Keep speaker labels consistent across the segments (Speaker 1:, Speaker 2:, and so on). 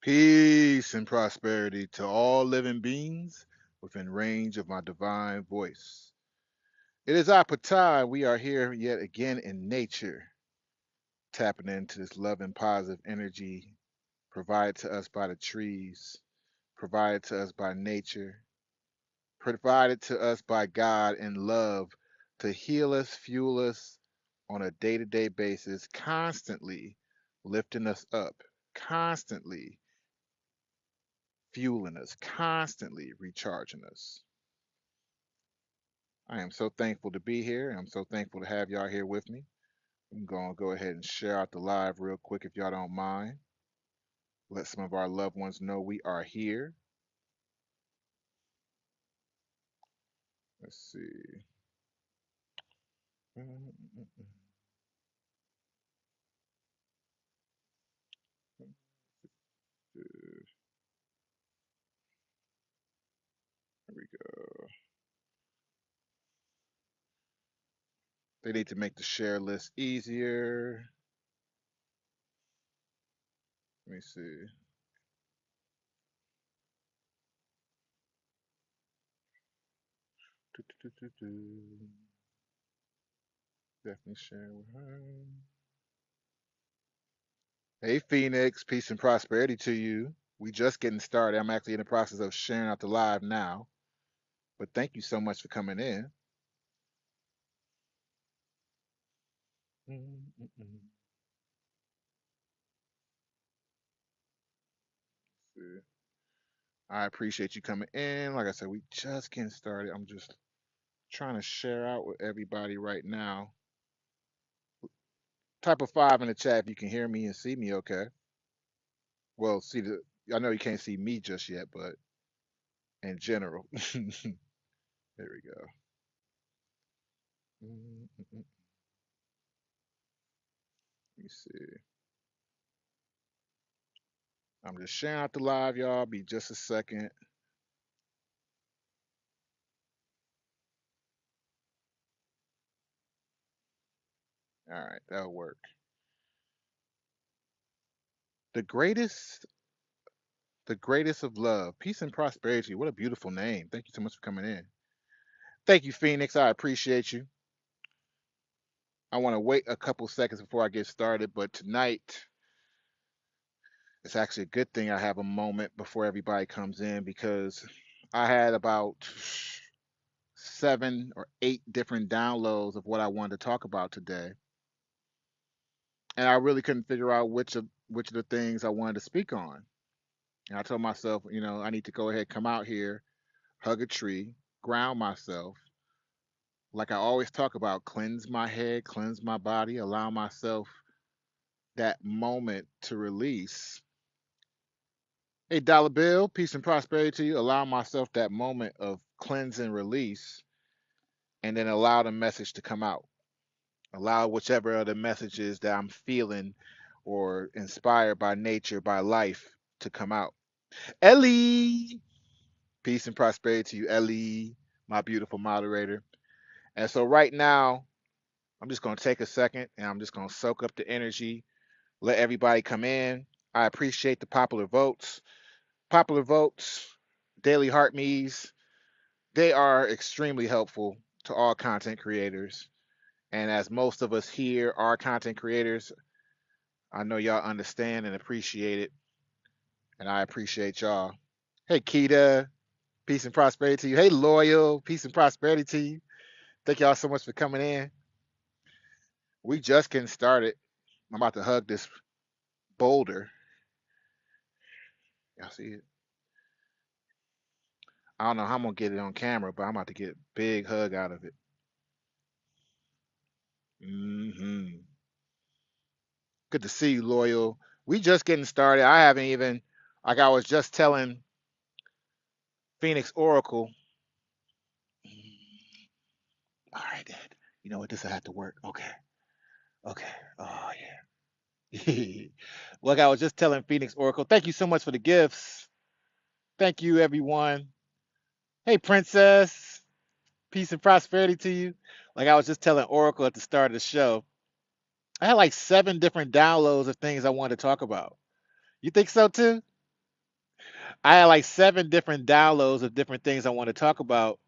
Speaker 1: Peace and prosperity to all living beings within range of my divine voice. It is our Patai. We are here yet again in nature, tapping into this love and positive energy provided to us by the trees, provided to us by nature, provided to us by God in love to heal us, fuel us on a day to day basis, constantly lifting us up, constantly fueling us, constantly recharging us. I am so thankful to be here. I'm so thankful to have y'all here with me. I'm going to go ahead and share out the live real quick if y'all don't mind. Let some of our loved ones know we are here. Let's see. There we go. They need to make the share list easier. Let me see. Definitely share with her. Hey, Phoenix. Peace and prosperity to you. We just getting started. I'm actually in the process of sharing out the live now. But thank you so much for coming in. I appreciate you coming in. Like I said, we just getting started. I'm just trying to share out with everybody right now. Type of five in the chat if you can hear me and see me okay. Well, see the I know you can't see me just yet, but in general. There we go. Let me see. I'm just sharing out the live, y'all. Be just a second. All right, that'll work. The greatest, the greatest of love, peace and prosperity. What a beautiful name. Thank you so much for coming in. Thank you, Phoenix. I appreciate you. I want to wait a couple seconds before I get started, but tonight it's actually a good thing I have a moment before everybody comes in because I had about 7 or 8 different downloads of what I wanted to talk about today, and I really couldn't figure out which of the things I wanted to speak on. And I told myself, I need to go ahead, come out here, hug a tree, ground myself, like I always talk about, cleanse my head, cleanse my body, allow myself that moment to release. Hey, Dollar Bill, peace and prosperity to you. Allow myself that moment of cleanse and release, and then allow the message to come out. Allow whichever other messages that I'm feeling or inspired by nature, by life, to come out. Ellie, peace and prosperity to you, Ellie, my beautiful moderator. And so, right now, I'm just going to take a second and I'm just going to soak up the energy, let everybody come in. I appreciate the popular votes. Popular votes, daily heart me's, they are extremely helpful to all content creators. And as most of us here are content creators, I know y'all understand and appreciate it. And I appreciate y'all. Hey, Keita, peace and prosperity to you. Hey, Loyal, peace and prosperity to you. Thank y'all so much for coming in. We just getting started. I'm about to hug this boulder. Y'all see it? I don't know how I'm going to get it on camera, but I'm about to get a big hug out of it. Hmm. Good to see you, Loyal. We just getting started. I haven't even, like I was just telling Phoenix Oracle. All right, Dad. You know what? This will have to work. Okay. Okay. Oh, yeah. Like I was just telling Phoenix Oracle, thank you so much for the gifts. Thank you, everyone. Hey, Princess. Peace and prosperity to you. Like I was just telling Oracle at the start of the show, I had like 7 different downloads of things I wanted to talk about. You think so too? I had like 7 different downloads of different things I want to talk about,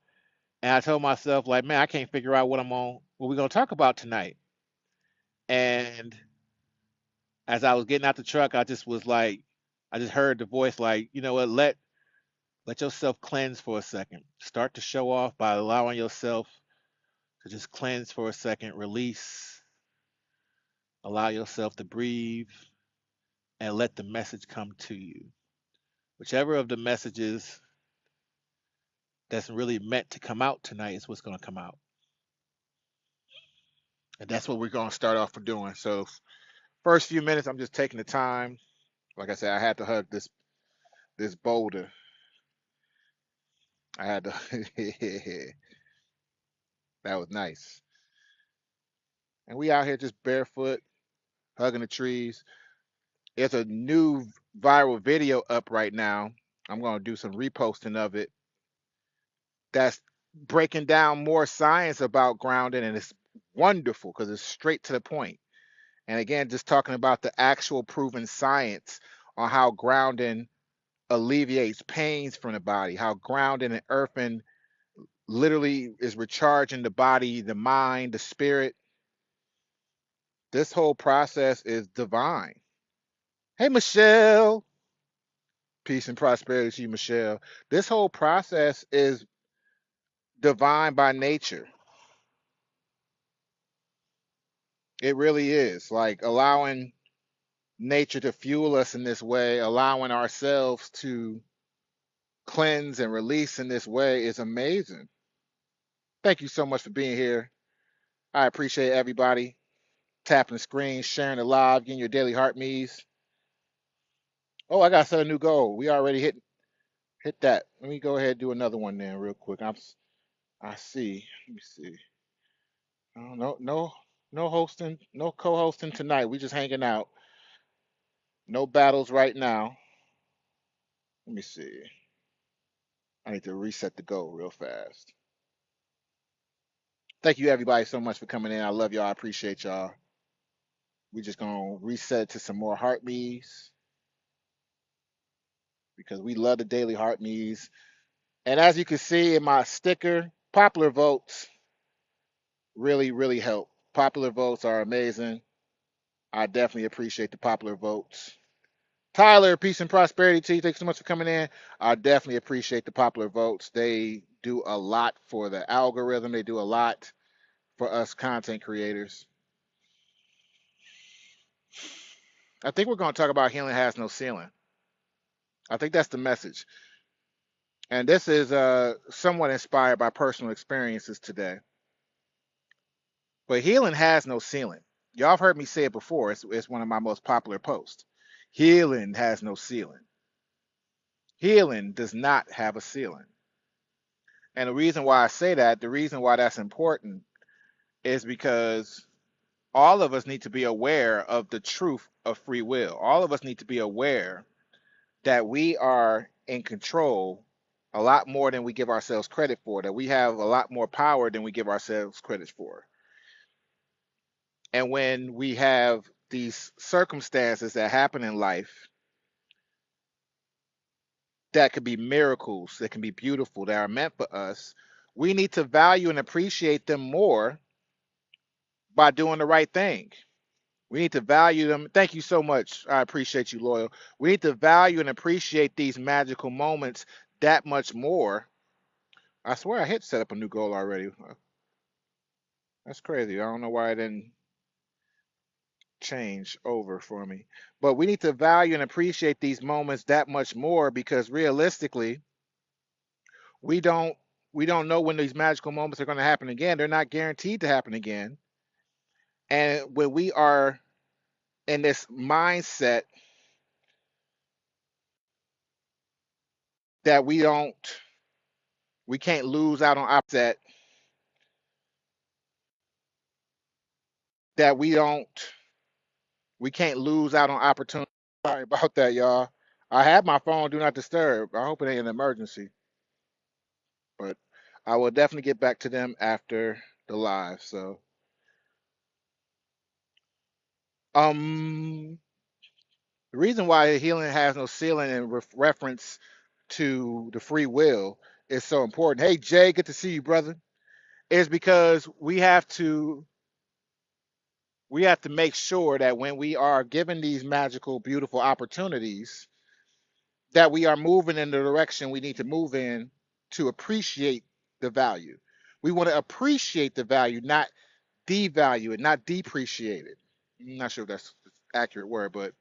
Speaker 1: and I told myself like, man, I can't figure out what we're gonna talk about tonight. And as I was getting out the truck, I just was like, I just heard the voice like, you know what, let yourself cleanse for a second. Start to show off by allowing yourself to just cleanse for a second, release, allow yourself to breathe, and let the message come to you. Whichever of the messages that's really meant to come out tonight is what's going to come out. And that's what we're going to start off for doing. So, first few minutes, I'm just taking the time. Like I said, I had to hug this boulder. I had to. That was nice. And we out here just barefoot, hugging the trees. There's a new viral video up right now. I'm going to do some reposting of it. That's breaking down more science about grounding, and it's wonderful because it's straight to the point. And again, just talking about the actual proven science on how grounding alleviates pains from the body, how grounding and earthing literally is recharging the body, the mind, the spirit. This whole process is divine. Hey, Michelle. Peace and prosperity to you, Michelle. This whole process is divine by nature. It really is. Like allowing nature to fuel us in this way, allowing ourselves to cleanse and release in this way is amazing. Thank you so much for being here. I appreciate everybody tapping the screen, sharing the live, getting your daily heart me's. Oh, I got to set a new goal. We already hit that. Let me go ahead and do another one then real quick. I see. Let me see. Oh, no hosting, no co-hosting tonight. We just hanging out. No battles right now. Let me see. I need to reset the goal real fast. Thank you everybody so much for coming in. I love y'all. I appreciate y'all. We just gonna reset to some more heart me's because we love the daily heart me's. And as you can see in my sticker, popular votes really, really help. Popular votes are amazing. I definitely appreciate the popular votes. Tyler, peace and prosperity to you. Thanks so much for coming in. I definitely appreciate the popular votes. They do a lot for the algorithm. They do a lot for us content creators. I think we're going to talk about healing has no ceiling. I think that's the message. And this is somewhat inspired by personal experiences today. But healing has no ceiling. Y'all have heard me say it before. It's one of my most popular posts. Healing has no ceiling. Healing does not have a ceiling. And the reason why I say that, the reason why that's important is because all of us need to be aware of the truth of free will. All of us need to be aware that we are in control a lot more than we give ourselves credit for, that we have a lot more power than we give ourselves credit for. And when we have these circumstances that happen in life that could be miracles, that can be beautiful, that are meant for us, we need to value and appreciate them more by doing the right thing. We need to value them. Thank you so much. I appreciate you, Loyal. We need to value and appreciate these magical moments that much more. I swear I hit set up a new goal already. That's crazy. I don't know why it didn't change over for me. But we need to value and appreciate these moments that much more because realistically, we don't we don't know when these magical moments are going to happen again. They're not guaranteed to happen again. And when we are in this mindset that we can't lose out on opposite that we can't lose out on opportunity. Sorry about that, y'all. I have my phone do not disturb. I hope it ain't an emergency, but I will definitely get back to them after the live. So, um, the reason why healing has no ceiling in reference to the free will is so important. Hey Jay, good to see you, brother. Is because we have to make sure that when we are given these magical, beautiful opportunities, that we are moving in the direction we need to move in to appreciate the value. We want to appreciate the value, not devalue it, not depreciate it. I'm not sure if that's the accurate word, but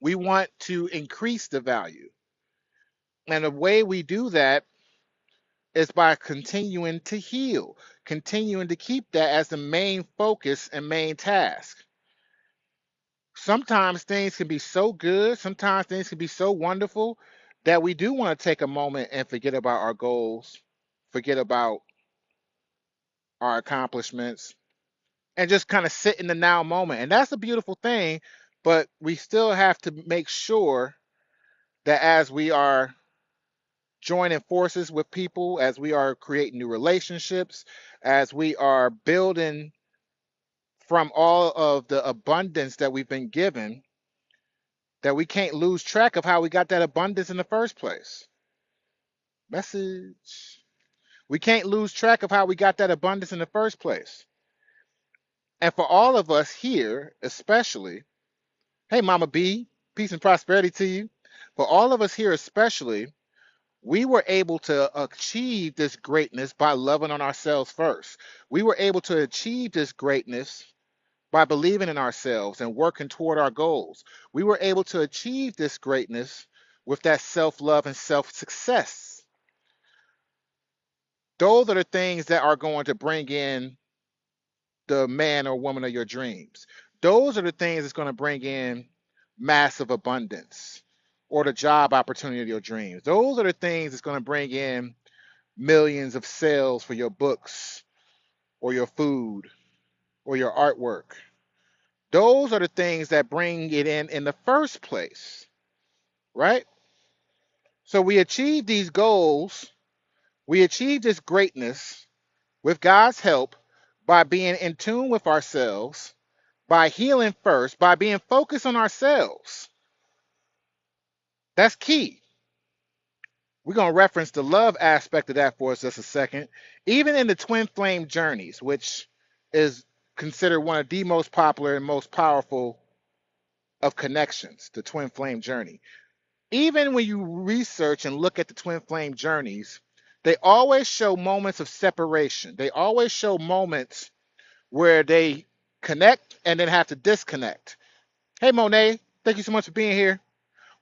Speaker 1: we want to increase the value. And the way we do that is by continuing to heal, continuing to keep that as the main focus and main task. Sometimes things can be so good, sometimes things can be so wonderful that we do want to take a moment and forget about our goals, forget about our accomplishments, and just kind of sit in the now moment. And that's a beautiful thing, but we still have to make sure that as we are joining forces with people, as we are creating new relationships, as we are building from all of the abundance that we've been given, that we can't lose track of how we got that abundance in the first place. Message. We can't lose track of how we got that abundance in the first place. And for all of us here, especially, hey, Mama B, peace and prosperity to you. For all of us here, especially, we were able to achieve this greatness by loving on ourselves first. We were able to achieve this greatness by believing in ourselves and working toward our goals. We were able to achieve this greatness with that self love and self success. Those are the things that are going to bring in the man or woman of your dreams. Those are the things that's going to bring in massive abundance or the job opportunity of your dreams. Those are the things that's going to bring in millions of sales for your books or your food or your artwork. Those are the things that bring it in the first place, right? So we achieve these goals, we achieve this greatness with God's help by being in tune with ourselves, by healing first, by being focused on ourselves. That's key. We're going to reference the love aspect of that for us just a second. Even in the twin flame journeys, which is considered one of the most popular and most powerful of connections, the twin flame journey. Even when you research and look at the twin flame journeys, they always show moments of separation. They always show moments where they connect and then have to disconnect. Hey, Monet, thank you so much for being here.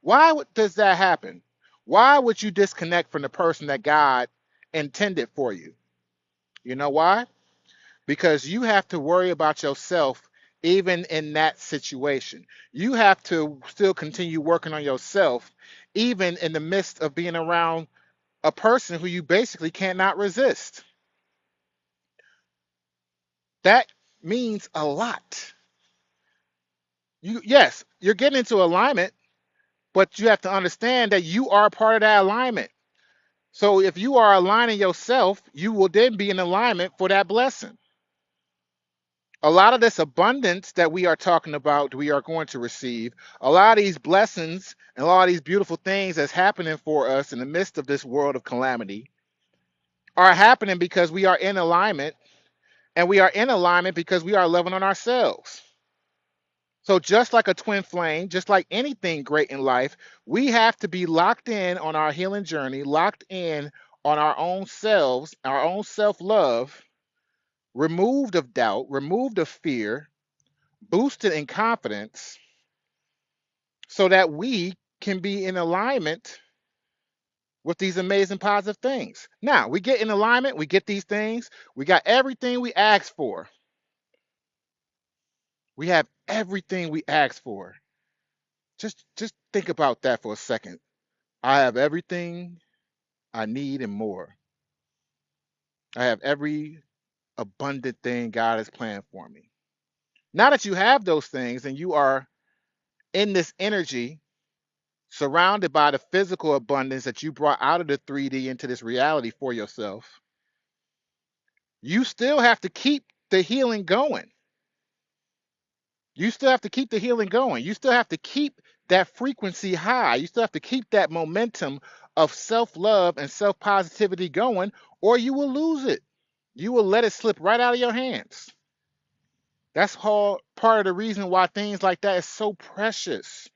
Speaker 1: Why does that happen? Why would you disconnect from the person that God intended for you? You know why? Because you have to worry about yourself even in that situation. You have to still continue working on yourself even in the midst of being around a person who you basically cannot resist. That means a lot. Yes, you're getting into alignment, but you have to understand that you are part of that alignment. So if you are aligning yourself, you will then be in alignment for that blessing. A lot of this abundance that we are talking about, we are going to receive, a lot of these blessings and a lot of these beautiful things that's happening for us in the midst of this world of calamity are happening because we are in alignment, and we are in alignment because we are loving on ourselves. So just like a twin flame, just like anything great in life, we have to be locked in on our healing journey, locked in on our own selves, our own self-love, removed of doubt, removed of fear, boosted in confidence, so that we can be in alignment with these amazing positive things. Now, we get in alignment, we get these things, we got everything we asked for. We have everything we asked for. Just think about that for a second. I have everything I need and more. I have every abundant thing God has planned for me. Now that you have those things and you are in this energy, surrounded by the physical abundance that you brought out of the 3D into this reality for yourself, you still have to keep the healing going. You still have to keep the healing going. You still have to keep that frequency high. You still have to keep that momentum of self love and self positivity going, or you will lose it. You will let it slip right out of your hands. That's all part of the reason why things like that is so precious,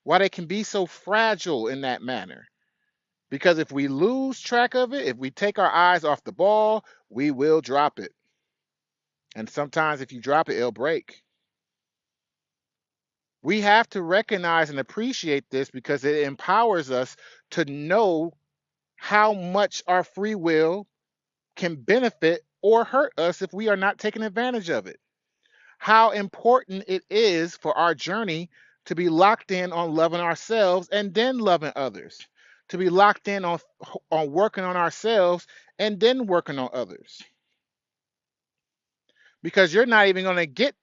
Speaker 1: why they can be so fragile in that manner. Because if we lose track of it, if we take our eyes off the ball, we will drop it. And sometimes if you drop it, it'll break. We have to recognize and appreciate this because it empowers us to know how much our free will can benefit or hurt us if we are not taking advantage of it. How important it is for our journey to be locked in on loving ourselves and then loving others, to be locked in on working on ourselves and then working on others. Because you're not even going to get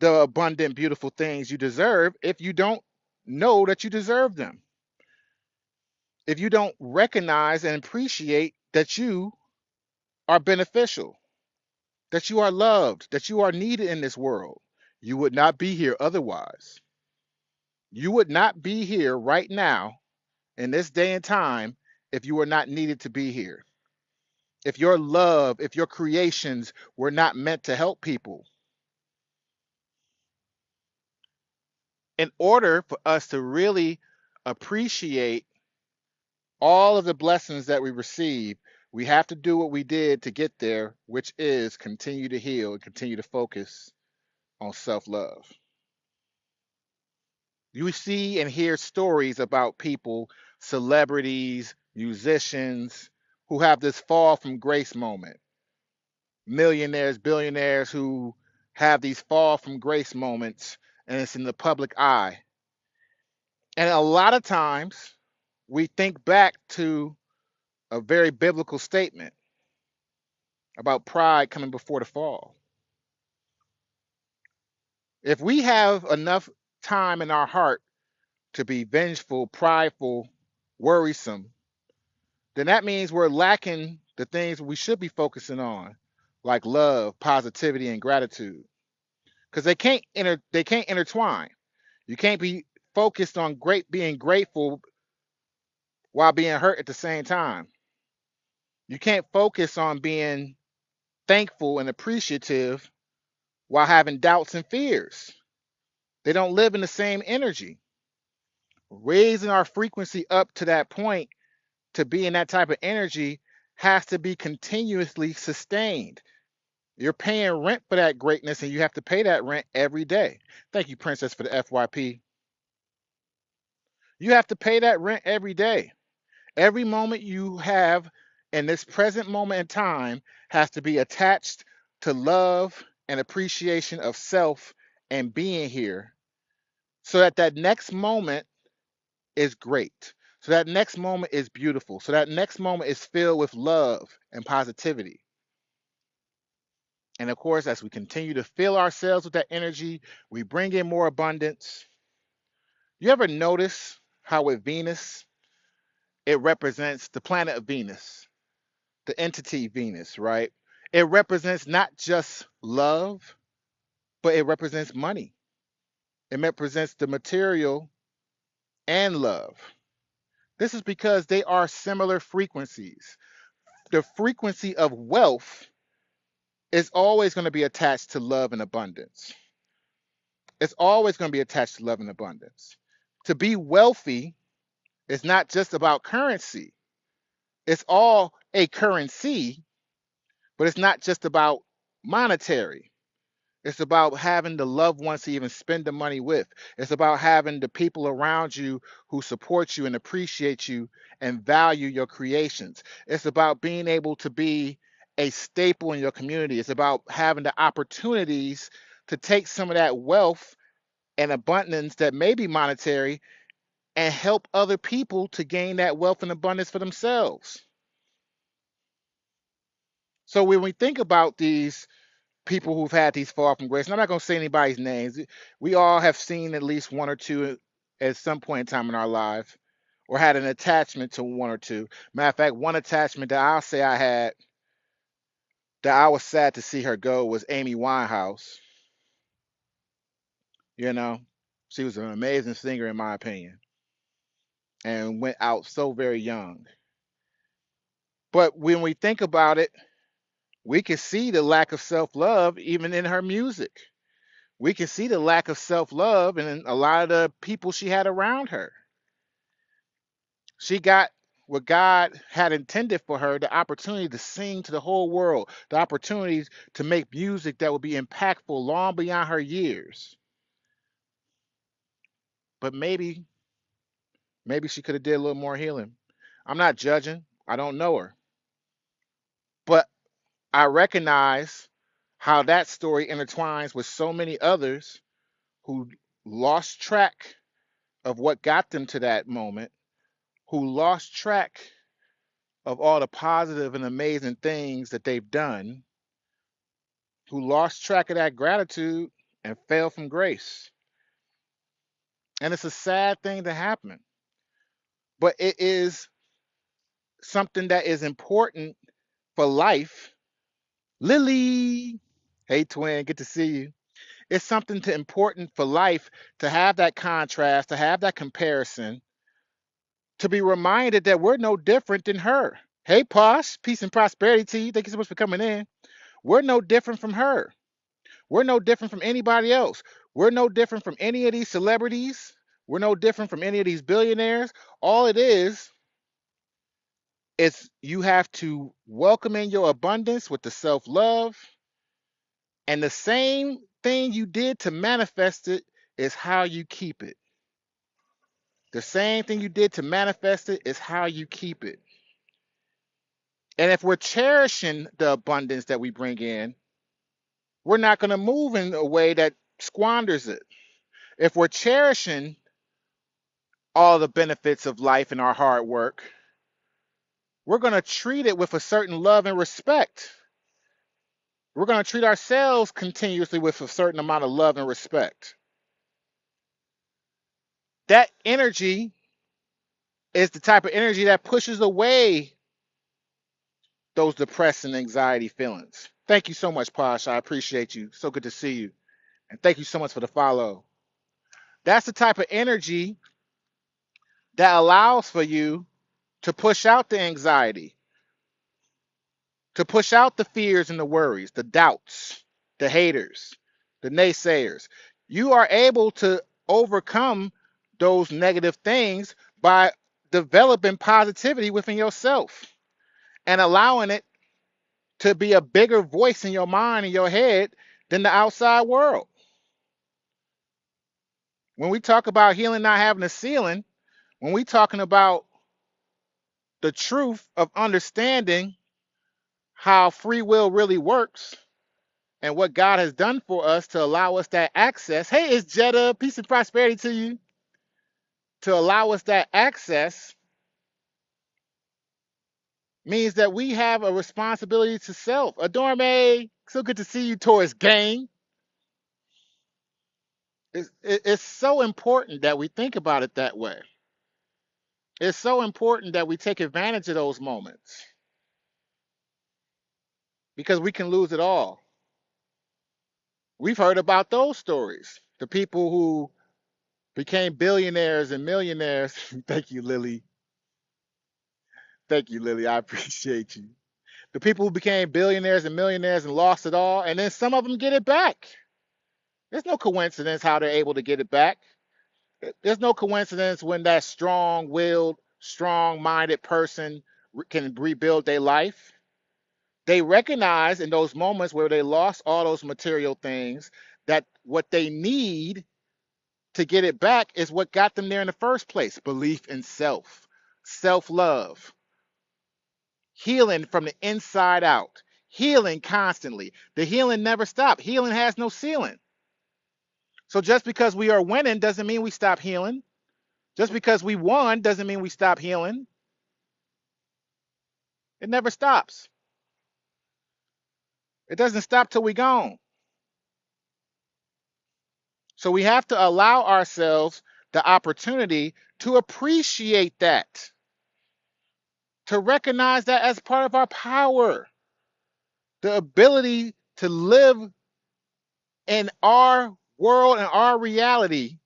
Speaker 1: the abundant, beautiful things you deserve if you don't know that you deserve them. If you don't recognize and appreciate that you are beneficial, that you are loved, that you are needed in this world, you would not be here otherwise. You would not be here right now in this day and time if you were not needed to be here. If your love, if your creations were not meant to help people. In order for us to really appreciate all of the blessings that we receive, we have to do what we did to get there, which is continue to heal and continue to focus on self love. You see and hear stories about people, celebrities, musicians, who have this fall from grace moment. Millionaires, billionaires who have these fall from grace moments, and it's in the public eye. And a lot of times we think back to a very biblical statement about pride coming before the fall. If we have enough time in our heart to be vengeful, prideful, worrisome, then that means we're lacking the things we should be focusing on, like love, positivity, and gratitude, because they can't intertwine. You can't be focused on being grateful while being hurt at the same time. You can't focus on being thankful and appreciative while having doubts and fears. They don't live in the same energy. Raising our frequency up to that point to be in that type of energy has to be continuously sustained. You're paying rent for that greatness and you have to pay that rent every day. Thank you, Princess, for the FYP. You have to pay that rent every day. Every moment you have in this present moment in time has to be attached to love and appreciation of self and being here so that that next moment is great. So that next moment is beautiful. So that next moment is filled with love and positivity. And of course, as we continue to fill ourselves with that energy, we bring in more abundance. You ever notice how with Venus, it represents the planet of Venus, the entity Venus, right? It represents not just love, but it represents money. It represents the material and love. This is because they are similar frequencies. The frequency of wealth is always going to be attached to love and abundance. It's always going to be attached to love and abundance. To be wealthy is not just about currency. It's all a currency, but it's not just about monetary. It's about having the loved ones to even spend the money with. It's about having the people around you who support you and appreciate you and value your creations. It's about being able to be a staple in your community. It's about having the opportunities to take some of that wealth and abundance that may be monetary and help other people to gain that wealth and abundance for themselves. So when we think about these people who've had these fall from grace, and I'm not going to say anybody's names, we all have seen at least one or two at some point in time in our life or had an attachment to one or two. Matter of fact, one attachment that I'll say I had that I was sad to see her go was Amy Winehouse. You know, She was an amazing singer, in my opinion, and went out so very young. But when we think about it, we can see the lack of self love even in her music. We can see the lack of self love in a lot of the people she had around her. She got what God had intended for her, the opportunity to sing to the whole world, the opportunity to make music that would be impactful long beyond her years. But maybe she could have did a little more healing. I'm not judging. I don't know her. But I recognize how that story intertwines with so many others who lost track of what got them to that moment, who lost track of all the positive and amazing things that they've done, who lost track of that gratitude and fell from grace. And it's a sad thing to happen, but it is something that is important for life. Lily, hey twin, good to see you. It's something to important for life to have that contrast, to have that comparison, to be reminded that we're no different than her. Hey Posh, peace and prosperity to you. Thank you so much for coming in. We're no different from her. We're no different from anybody else. We're no different from any of these celebrities. We're no different from any of these billionaires. All it is you have to welcome in your abundance with the self love, and the same thing you did to manifest it is how you keep it. The same thing you did to manifest it is how you keep it. And if we're cherishing the abundance that we bring in, we're not going to move in a way that squanders it. If we're cherishing all the benefits of life and our hard work, we're going to treat it with a certain love and respect. We're going to treat ourselves continuously with a certain amount of love and respect. That energy is the type of energy that pushes away those depressing anxiety feelings. Thank you so much, Posh. I appreciate you. So good to see you. And thank you so much for the follow. That's the type of energy that allows for you to push out the anxiety, to push out the fears and the worries, the doubts, the haters, the naysayers. You are able to overcome those negative things by developing positivity within yourself and allowing it to be a bigger voice in your mind and your head than the outside world. When we talk about healing not having a ceiling, when we talking about the truth of understanding how free will really works and what God has done for us to allow us that access. Hey, it's Jetta, peace and prosperity to you. To allow us that access means that we have a responsibility to self. Adorme, so good to see you, Taurus gang. It's so important that we think about it that way. It's so important that we take advantage of those moments because we can lose it all. We've heard about those stories. The people who became billionaires and millionaires. Thank you, Lily. Thank you, Lily. I appreciate you. The people who became billionaires and millionaires and lost it all, and then some of them get it back. There's no coincidence how they're able to get it back. There's no coincidence when that strong willed, strong minded person can rebuild their life. They recognize in those moments where they lost all those material things that what they need to get it back is what got them there in the first place: belief in self, self love, healing from the inside out, healing constantly. The healing never stops. Healing has no ceiling. So just because we are winning doesn't mean we stop healing. Just because we won doesn't mean we stop healing. It never stops. It doesn't stop till we gone. So we have to allow ourselves the opportunity to appreciate that, to recognize that as part of our power, the ability to live in our world and our reality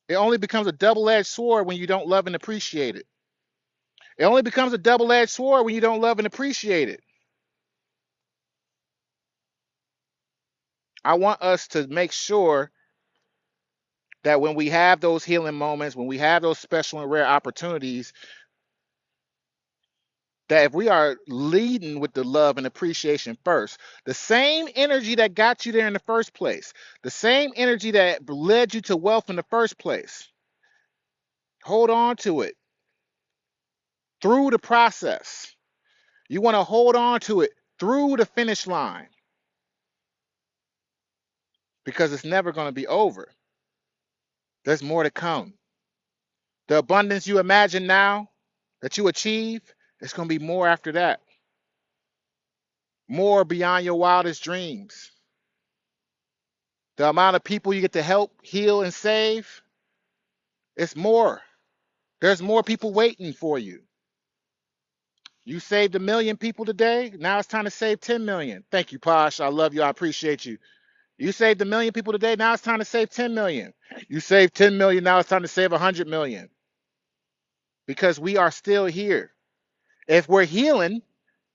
Speaker 1: It only becomes a double-edged sword when you don't love and appreciate it. It only becomes a double-edged sword when you don't love and appreciate it. I want us to make sure that when we have those healing moments, when we have those special and rare opportunities, that if we are leading with the love and appreciation first, the same energy that got you there in the first place, the same energy that led you to wealth in the first place, hold on to it through the process. You want to hold on to it through the finish line because it's never going to be over. There's more to come. The abundance you imagine now that you achieve, it's going to be more after that. More beyond your wildest dreams. The amount of people you get to help, heal, and save, it's more. There's more people waiting for you. You saved 1 million people today. Now it's time to save 10 million. Thank you, Posh. I love you. I appreciate you. You saved 1 million people today. Now it's time to save 10 million. You saved 10 million. Now it's time to save 100 million because we are still here. If we're healing,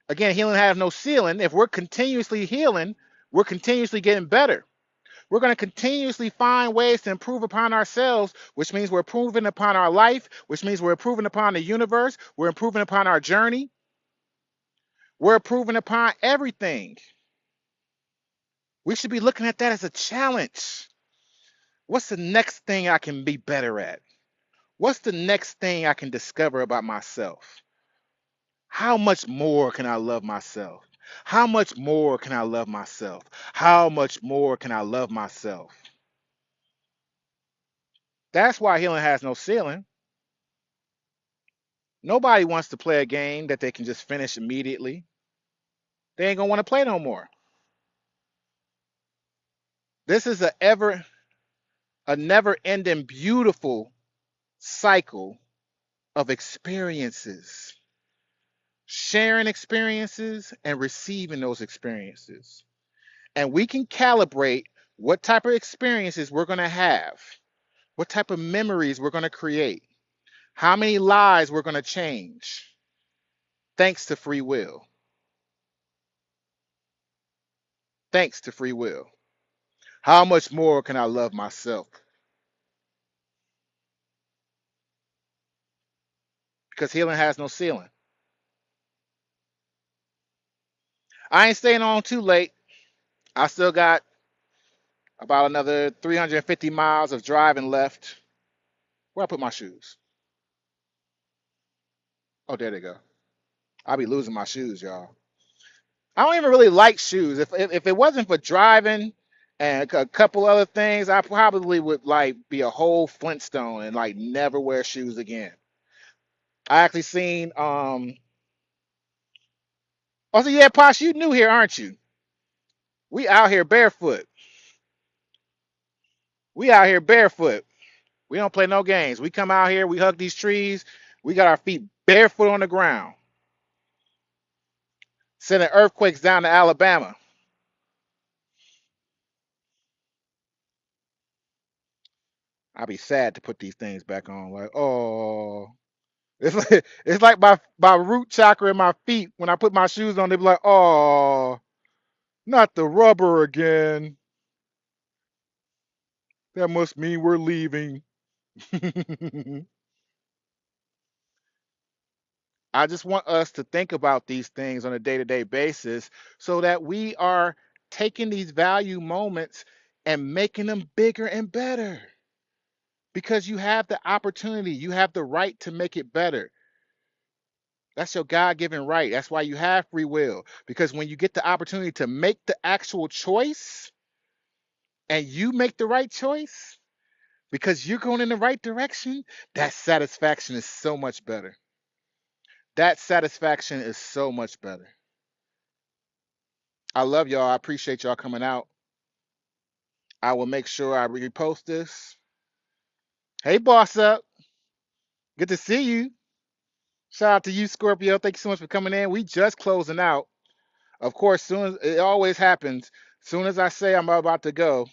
Speaker 1: again, healing has no ceiling. If we're continuously healing, we're continuously getting better. We're going to continuously find ways to improve upon ourselves, which means we're improving upon our life, which means we're improving upon the universe, we're improving upon our journey, we're improving upon everything. We should be looking at that as a challenge. What's the next thing I can be better at? What's the next thing I can discover about myself? How much more can I love myself? How much more can I love myself? How much more can I love myself? That's why healing has no ceiling. Nobody wants to play a game that they can just finish immediately. They ain't gonna want to play no more. This is a never-ending beautiful cycle of experiences, sharing experiences and receiving those experiences. And we can calibrate what type of experiences we're gonna have, what type of memories we're gonna create, how many lives we're gonna change, thanks to free will. Thanks to free will. How much more can I love myself? Because healing has no ceiling. I ain't staying on too late. I still got about another 350 miles of driving left. Where I put my shoes? Oh, there they go. I'll be losing my shoes, y'all. I don't even really like shoes. If it wasn't for driving and a couple other things, I probably would like be a whole Flintstone and like never wear shoes again. I actually seen oh, so yeah, Posh, you new here, aren't you? We out here barefoot. We out here barefoot. We don't play no games. We come out here, we hug these trees, we got our feet barefoot on the ground, sending earthquakes down to Alabama. I'll be sad to put these things back on. Like, oh, it's like my root chakra in my feet. When I put my shoes on, they be like, oh, not the rubber again. That must mean we're leaving. I just want us to think about these things on a day to day basis so that we are taking these value moments and making them bigger and better because you have the opportunity, you have the right to make it better. That's your God given right. That's why you have free will. Because when you get the opportunity to make the actual choice and you make the right choice because you're going in the right direction, that satisfaction is so much better. That satisfaction is so much better. I love y'all. I appreciate y'all coming out. I will make sure I repost this. Hey, boss up. Good to see you. Shout out to you, Scorpio. Thank you so much for coming in. We just closing out. Of course, soon as it always happens, soon as I say I'm about to go,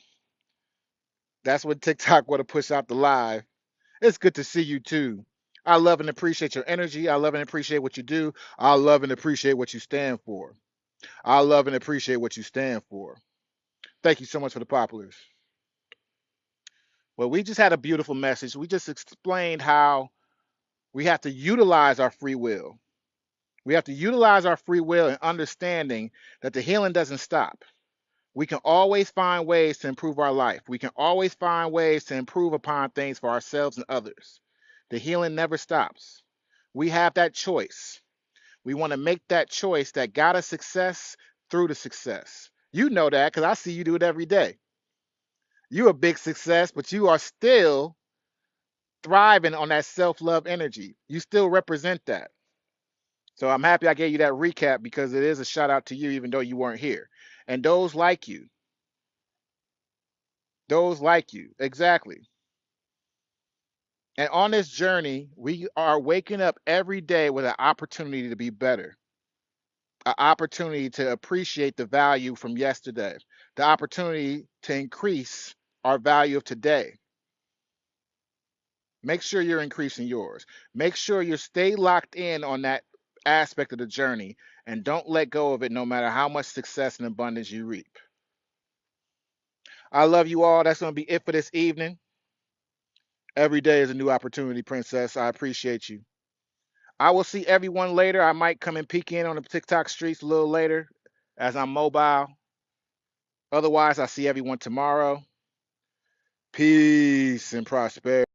Speaker 1: That's what TikTok want to push out the live. It's good to see you too. I love and appreciate your energy. I love and appreciate what you do. I love and appreciate what you stand for. I love and appreciate what you stand for. Thank you so much for the populars. Well, we just had a beautiful message. We just explained how we have to utilize our free will. We have to utilize our free will and understanding that the healing doesn't stop. We can always find ways to improve our life. We can always find ways to improve upon things for ourselves and others. The healing never stops. We have that choice. We want to make that choice that got us success through the success. You know that because I see you do it every day. You're a big success, but you are still thriving on that self love energy. You still represent that. So I'm happy I gave you that recap because it is a shout out to you, even though you weren't here. And those like you, exactly. And on this journey, we are waking up every day with an opportunity to be better, an opportunity to appreciate the value from yesterday, the opportunity to increase our value of today. Make sure you're increasing yours. Make sure you stay locked in on that aspect of the journey and don't let go of it no matter how much success and abundance you reap. I love you all. That's going to be it for this evening. Every day is a new opportunity, Princess. I appreciate you. I will see everyone later. I might come and peek in on the TikTok streets a little later as I'm mobile. Otherwise, I'll see everyone tomorrow. Peace and prosperity.